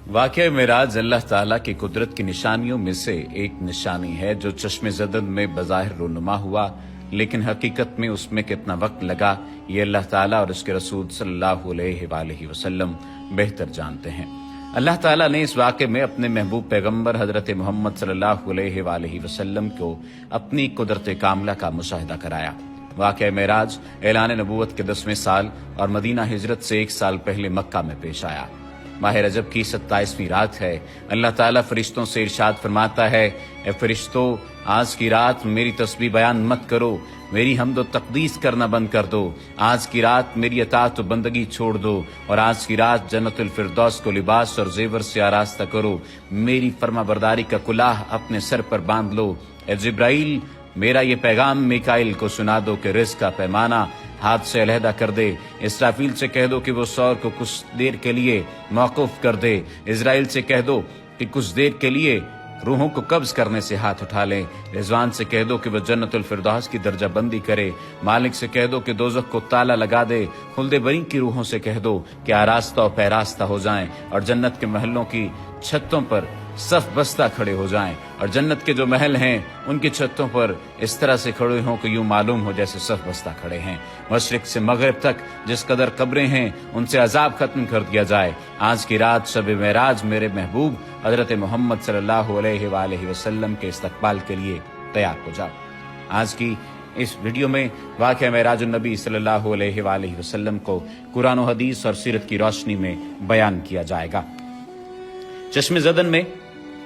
वाक़या मेराज अल्लाह ताला की कुदरत की निशानियों में से एक निशानी है जो चश्मे ज़दन में बज़ाहिर रोनुमा हुआ, लेकिन हकीकत में उसमें कितना वक्त लगा ये अल्लाह ताला और उसके रसूल सल्लल्लाहु अलैहि वसल्लम बेहतर जानते हैं। अल्लाह ताला ने इस वाक़े में अपने महबूब पैगम्बर हज़रत मोहम्मद सल्लल्लाहु अलैहि वसल्लम को अपनी कुदरत कामला का मुशाहिदा कराया। वाक़या मेराज ऐलान नबूवत के 10वें साल और मदीना हिजरत से 1 साल पहले मक्का में पेश आया। माह रजब की 27वीं रात है। अल्लाह ताला फरिश्तों से इरशाद फरमाता है, ए फरिश्तों, आज की रात मेरी तस्बीह बयान मत करो, मेरी हम्द व तक़दीस करना बंद कर दो। आज की रात मेरी अतात व बंदगी छोड़ दो और आज की रात जन्नतुल फिरदौस को लिबास और जेवर से आरास्ता करो। मेरी फर्माबरदारी का कुलाह अपने सर पर बांध लो। ए जिब्राइल, मेरा ये पैगाम मिकाइल को सुना दो कि रिज़्क़ का पैमाना हाथ से अलहदा कर दे। इसराफील से कह दो कि वो सौर को कुछ देर के लिए मौकूफ कर दे। इजराइल से कह दो कि कुछ देर के लिए रूहों को कब्ज करने से हाथ उठा लें। रिजवान से कह दो कि वो जन्नतुल फिरदौस की दर्जा बंदी करे। मालिक से कह दो कि दोज़ख को ताला लगा दे। खुल्दे बरी की रूहों से कह दो कि आरास्ता और पैरास्ता हो जाएं और जन्नत के महलों की छतों पर सफ बस्ता खड़े हो जाएं और जन्नत के जो महल हैं उनकी छतों पर इस तरह से खड़े हों कि यूं मालूम हो जैसे सफ बस्ता खड़े हैं। मशरिक से मगरिब तक जिस कदर कब्रें हैं उनसे अजाब खत्म कर दिया जाए। आज की रात शब मेराज मेरे महबूब हजरत मोहम्मद सल्लल्लाहु अलैहि वसल्लम के इस्तकबाल के लिए तैयार हो जाओ। आज की इस वीडियो में वाक़या मेराजुन नबी सल्लल्लाहु अलैहि वसल्लम को कुरान और हदीस और सीरत की रोशनी में बयान किया जाएगा। चश्मे ज़दन में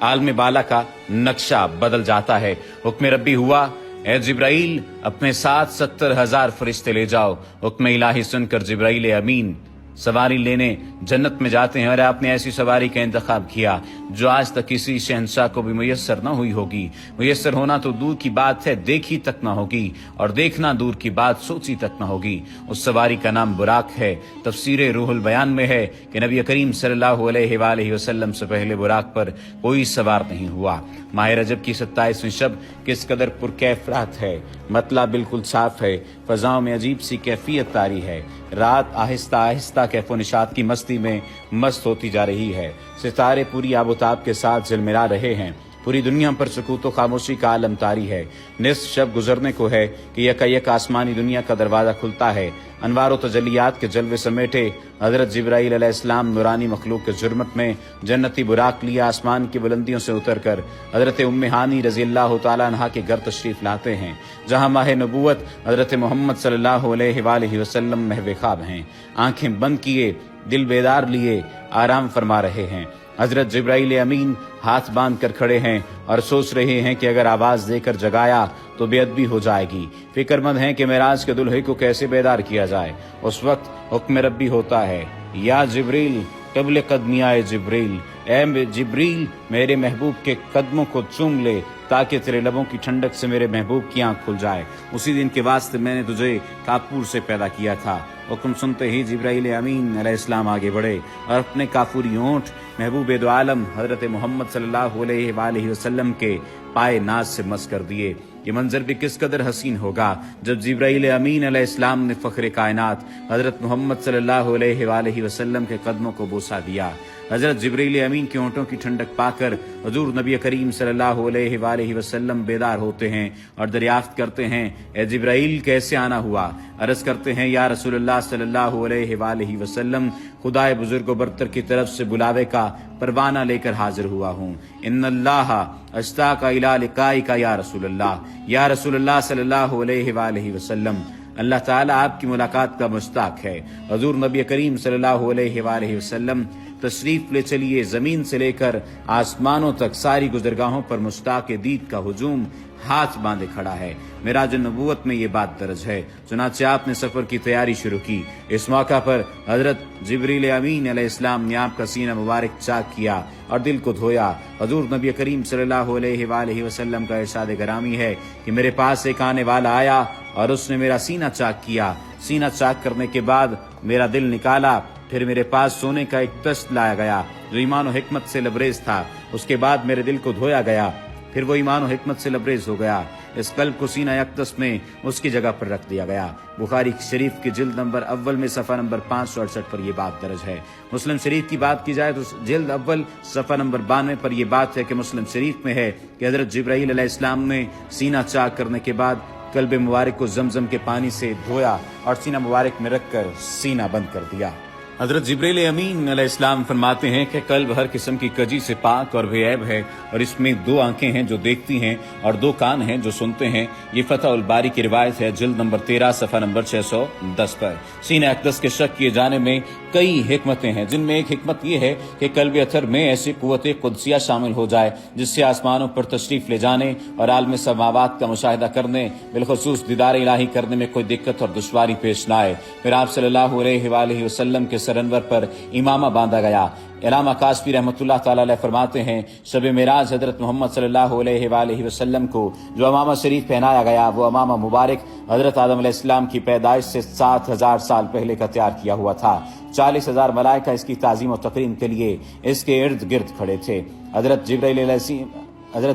आलम बाला का नक्शा बदल जाता है। हुक्म रब्बी हुआ, ए जिब्राइल, अपने साथ 70,000 फरिश्ते ले जाओ। हुक्म इलाही सुनकर जिब्राइल अमीन सवारी लेने जन्नत में जाते हैं और आपने ऐसी सवारी का इंतखाब किया जो आज तक किसी शहंशाह को भी मुयस्सर न हुई होगी। मुयस्सर होना तो दूर की बात है, देखी तक न होगी, और देखना दूर की बात, सोची तक न होगी। उस सवारी का नाम बुराक है। तफसीर रूहुल बयान में है कि नबी करीम सल्लल्लाहु अलैहि वसल्लम से पहले बुराक पर कोई सवार नहीं हुआ। माह रजब की 27वीं शब किस कदर पुरकैफ रात है। मतला बिल्कुल साफ है। फजाओं में अजीब सी कैफियत तारी है। रात आहिस्ता आहिस्ता कैफो निशात की मस्ती में मस्त होती जा रही है। सितारे पूरी आबोताब के साथ झिलमिला रहे हैं। पूरी दुनिया पर सुकूत व खामोशी का आलम तारी है। निस्फ शब गुजरने को है कि यकायक आसमानी दुनिया का दरवाजा खुलता है। अनवार व तजलियात के जलवे समेटे हजरत जिब्राइल अलैहिस्सलाम नूरानी मखलूक के जुर्मत में जन्नती बुराक लिया आसमान की बुलंदियों से उतरकर हजरत उम्मे हानी रज़ियल्लाहु तआला अन्हा के घर तशरीफ लाते हैं, जहां माह नबूवत हजरत मोहम्मद सल्लल्लाहु अलैहि वसल्लम महवे ख्वाब हैं। आंखें बंद किए, दिल बेदार लिए आराम फरमा रहे हैं। हजरत जिब्राइल अमीन हाथ बांध कर खड़े हैं और सोच रहे हैं कि अगर आवाज देकर जगाया तो बेअदबी हो जाएगी। फिक्रमंद हैं कि मेराज के दुल्हे को कैसे बेदार किया जाए। उस वक्त हुक्म रब्बी होता है, या जिब्रील कब्ल कदमी आए जिब्रील, ए जिब्रील, मेरे महबूब के कदमों को चूम ले ताकि तेरे लबों की ठंडक से मेरे महबूब की आंख खुल जाए। उसी दिन के वास्ते मैंने तुझे काफूर से पैदा किया था। हुक्म सुनते ही जिब्राइल अमीन अलैहिस्सलाम आगे बढ़े और अपने काफूरी होंठ महबूब दो आलम हजरत मोहम्मद सल्लल्लाहु अलैहि वसल्लम के पाए नाज से मस कर दिए। ये मंजर भी किस कदर हसीन होगा जब जिब्राइल अमीन अलैहिस्सलाम ने फख्रे कायनात हजरत मोहम्मद सल्लल्लाहु अलैहि वसल्लम के कदमों को बोसा दिया। हजरत जिब्राइल अमीन के होंठों की ठंडक पाकर हुजूर नबी करीम सल्लल्लाहु अलैहि वसल्लम बेदार होते हैं और दरियाफ्त करते हैं, ए जिब्राइल, कैसे आना हुआ? अर्ज करते हैं, या रसूलुल्लाह सल्लल्लाहु अलैहि वसल्लम, खुदाए बुजुर्ग बरतर की तरफ से बुलावे का परवाना लेकर हाजिर हुआ हूँ। इन्नल्लाह अश्ताका इला लिकाइका या रसूलुल्लाह सल्लल्लाहु अलैहि वसल्लम, अल्लाह ताला आपकी मुलाकात का मुश्ताक है। हुजूर नबी करीम सल्लल्लाहु अलैहि वसल्लम तशरीफ ले चलिए। जमीन से लेकर आसमानों तक सारी गुजरगाहों पर मुश्ताक दीद का हुजूम हाथ बांधे खड़ा है। मेराज नबूवत में ये बात दर्ज है। चुनाचे आपने सफर की तैयारी शुरू की। इस मौका पर हजरत जिब्रील अमीन अलैहिस्सलाम ने आपका सीना मुबारक चाक किया और दिल को धोया। हुजूर नबी करीम सल्लल्लाहु अलैहि वसल्लम का इरशाद गरामी है कि मेरे पास एक आने वाला आया और उसने मेरा सीना चाक किया। सीना चाक करने के बाद मेरा दिल निकाला। फिर मेरे पास सोने का एक तश्त लाया गया जो ईमान और हिकमत से लबरेज था। उसके बाद मेरे दिल को धोया गया। फिर वो ईमान और हिकमत से लबरेज हो गया। इस कल्ब को सीना अक़दस में उसकी जगह पर रख दिया गया। बुखारी शरीफ की जिल्द नंबर अव्वल में सफ़ा नंबर 568 पर यह बात दर्ज है। मुस्लिम शरीफ की बात की जाए तो जिल्द अव्वल सफ़ा नंबर 92 पर यह बात है कि मुस्लिम शरीफ में है कि हज़रत जिब्राईल अलैहिस्सलाम ने सीना चाक करने के बाद कल्ब मुबारक को जमजम के पानी से धोया और सीना मुबारक में रखकर सीना बंद कर दिया। हज़रत जिब्रील अमीन अलैहिस्सलाम फरमाते हैं कि कल्ब हर किस्म की कजी से पाक और बेऐब है और इसमें 2 आंखें हैं जो देखती हैं और 2 कान हैं जो सुनते हैं। ये फतहुल बारी की रिवायत है जिल्द नंबर 13 सफ़ा नंबर 610 पर। सीने अक़दस के शक किए जाने में कई हिकमतें हैं, जिनमें एक हिकमत ये है कि कल्ब अथर में ऐसी क़ुव्वत क़ुदसिया शामिल हो जाए जिससे आसमानों पर तशरीफ़ ले जाने और आलम समावात का मुशाहिदा करने, बिलखुसूस दीदार इलाही करने में कोई दिक्कत और दुश्वारी पेश न आए। फिर आप सल्लल्लाहु अलैहि वसल्लम के सरअनवर पर इमामा बांधा गया। इलामा कासफी रहमतुल्लाह ताला अलैह फरमाते हैं, शब मेराज हजरत मोहम्मद सल्लल्लाहु अलैहि वसल्लम को जो अमामा शरीफ पहनाया गया वो अमामा मुबारक हजरत आदम अलैहिस्सलाम की पैदाइश से 7000 साल पहले का तैयार किया हुआ था। 40,000 मलाइका इसकी ताज़ीम और तकरीम के लिए इसके इर्द गिर्द खड़े थे। हजरत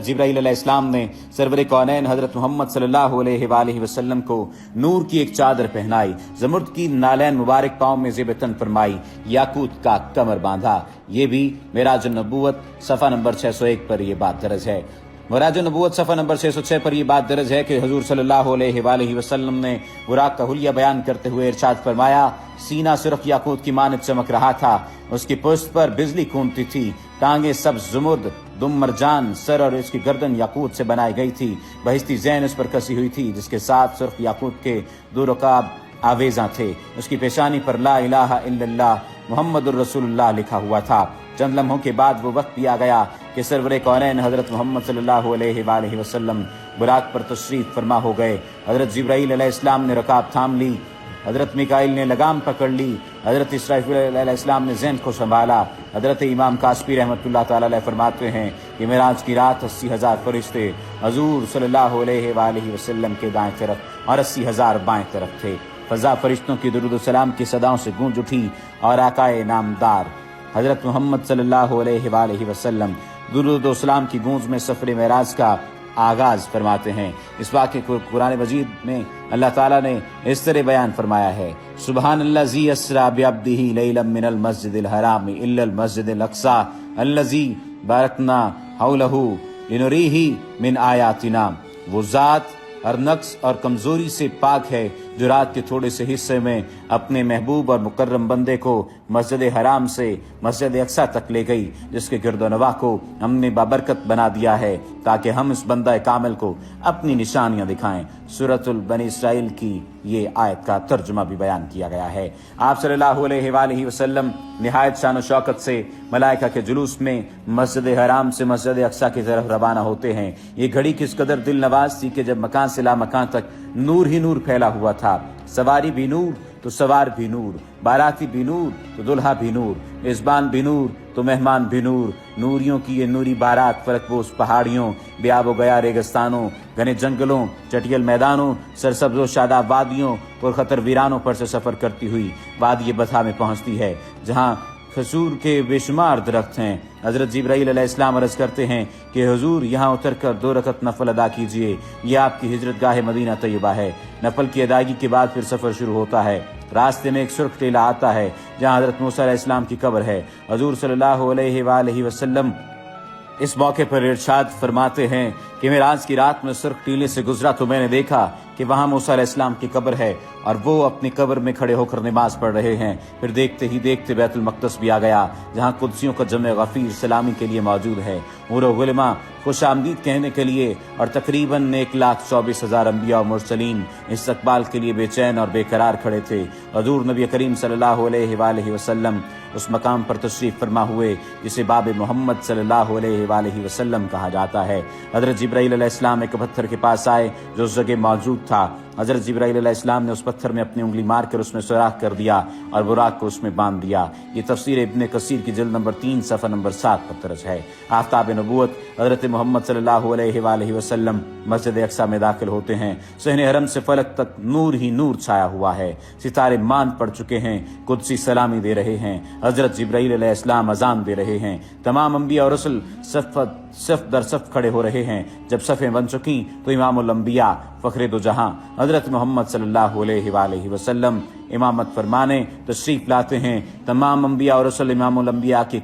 जिब्राईल अलैहिस्सलाम ने सरवर कौनैन हजरत मोहम्मद सल्लल्लाहु अलैहि वसल्लम को नूर की एक चादर पहनाई, ज़मुर्द की नालैन मुबारक पाँव में ज़ेब-ए-तन फरमाई, याकूत का कमर बांधा। ये भी मेराज नबूवत सफ़ा नंबर 601 पर यह बात दर्ज है। मेराज नबूवत सफ़ा नंबर 606 पर यह बात दर्ज है कि हुजूर सल्लल्लाहु अलैहि वसल्लम ने बुराक का हुलिया बयान करते हुए इरशाद फरमाया, सीना सुर्ख याकूत की मानद चमक रहा था, उसकी पुष्ट पर बिजली कूदती थी, टांगे सब ज़ुमुर्द, दुम मरजान, सर और इसकी गर्दन याकूत से बनाई गई थी, बहिस्ती ज़ैन उस पर कसी हुई थी जिसके साथ सुर्ख याकूत के 2 रकाब आवेज़ा थे। उसकी पेशानी पर ला इलाहा इल्लल्लाह मुहम्मदुर रसूलुल्लाह लिखा हुआ था। चंद लम्हों के बाद वो वक्त भी आ गया कि सरवर कौनैन हजरत मोहम्मद सल्लल्लाहु अलैहि वसल्लम बुराक पर तशरीफ फरमा हो गए। हजरत जिब्राईल अलैहिस्सलाम ने रकाब थाम ली, हजरत मिकाइल ने लगाम पकड़ ली, हजरत इसराफील अलैहिस्सलाम ने ज़ैन को संभाला। हजरत इमाम कासफी रहमतुल्लाह ताला अलैह फरमाते हैं कि मेराज की रात 80,000 फरिश्ते हजूर सल्लल्लाहु अलैहि वसल्लम के दाएं तरफ और 80,000 बाएं तरफ थे। फजा फरिश्तों की दुरूद सलाम की सदाओं से गूंज उठी और आकाए नामदार हजरत मोहम्मद सल्लल्लाहु अलैहि वसल्लम दुरूद सलाम की गूंज में सफर मेराज का आगाज फरमाते हैं। इस वाक़े को कुरान मजीद में अल्लाह ताला ने इस तरह बयान फरमाया है, सुबहानल्लज़ी अस्रा बिअब्दिही लैलन मिनल मस्जिदिल हराम इल्लल मस्जिदिल अक़सा अल्लज़ी बारकना हौलहू लिनुरीही मिन आयातिना। वो ज़ात हर नक्स और कमजोरी से पाक है जो रात के थोड़े से हिस्से में अपने महबूब और मुकर्रम बंदे को मस्जिद हराम से मस्जिद अक़सा तक ले गई, जिसके गिरदोनवा को हमने बाबरकत बना दिया है ताकि हम इस बंदा कामिल को अपनी निशानियां दिखाएं। सूरतुल बनी इसराइल की ये आयत का तर्जुमा भी बयान किया गया है। आप सल्लल्लाहु अलैहि वसल्लम निहायत शान शौकत से मलाइका के जुलूस में मस्जिद हराम से मस्जिद अक़सा की तरफ रवाना होते हैं। ये घड़ी किस कदर दिल नवाज थी कि जब मकान से ला मकान तक नूर ही नूर फैला हुआ था। सवारी भी नूर तो सवार भी नूर, बाराती भी नूर तो दुल्हा भी नूर, मेज़बान भी नूर तो मेहमान भी नूर। नूरियों की ये नूरी बारात फलकपोश पहाड़ियों, बेआब गया रेगिस्तानों, घने जंगलों, चटियल मैदानों, सरसब्ज़ो शादाब वादियों, पुरखतर वीरानों पर से सफ़र करती हुई वादी बथा में पहुँचती है जहाँ खजूर के बेशुमार दरख्त हैं। हज़रत जिब्राईल अलैहिस्सलाम अर्ज़ करते हैं कि हुजूर यहाँ उतर कर 2 रकत नफल अदा कीजिए, यह आपकी हिजरत गाह मदीना तैयबा है। नफल की अदायगी के बाद फिर सफ़र शुरू होता है। रास्ते में एक सुर्ख टीला आता है जहाँ हज़रत मूसा अलैहिस्सलाम की कब्र है। हुजूर सल्लल्लाहु अलैहि वसल्लम इस मौके पर इरशाद फरमाते हैं कि मेराज की रात में सुर्ख टीले से गुजरा तो मैंने देखा कि वहाँ मूसा अलैहिस्सलाम की कब्र है और वो अपनी कब्र में खड़े होकर नमाज पढ़ रहे हैं। फिर देखते ही देखते बैतुल मक़दस भी आ गया जहाँ कुदसियों का जमे गफ़ीर सलामी के लिए मौजूद है, उमर गुलमा खुश आमदीद कहने के लिए, और तकरीबन 1,24,000 अंबिया और मुरसलीन इस्तक़बाल के लिए बेचैन और बेकरार खड़े थे। हज़ूर नबी करीम सल्लल्लाहु अलैहि वसल्लम उस मकाम पर तशरीफ़ फरमा हुए जिसे बाब मोहम्मद सल्लल्लाहु अलैहि वसल्लम कहा जाता है। हज़रत जिब्राईल अलैहिस्सलाम एक पत्थर के पास आए जो उस जगह मौजूद था। हज़रत जिब्राईल अलैहिस्सलाम ने उस पत्थर में अपनी उंगली मारकर उसमें सुराख कर दिया और बुराक को उसमें बांध दिया। ये तफसीर इब्ने कसीर की जिल्द नंबर 3 सफ़ा नंबर 7 पर दर्ज है। आफ्ताब नबूवत हज़रत मोहम्मद सल्लल्लाहु अलैहि वसल्लम मस्जिद अक़सा में दाखिल होते हैं। सहने हरम से फलक तक नूर ही नूर छाया हुआ है। सितारे मांद पड़ चुके हैं, कुदसी सलामी दे रहे हैं। हज़रत जिब्राईल अलैहिस्सलाम अज़ान दे रहे हैं। तमाम अंबिया और रसूल صف در صف کھڑے ہو رہے ہیں۔ جب صفیں بن چکیں تو امام الانبیاء فخر دو جہاں حضرت محمد صلی اللہ علیہ وآلہ وسلم امامت فرمانے تشریف لاتے ہیں۔ تمام انبیاء اور رسل امام الانبیاء کی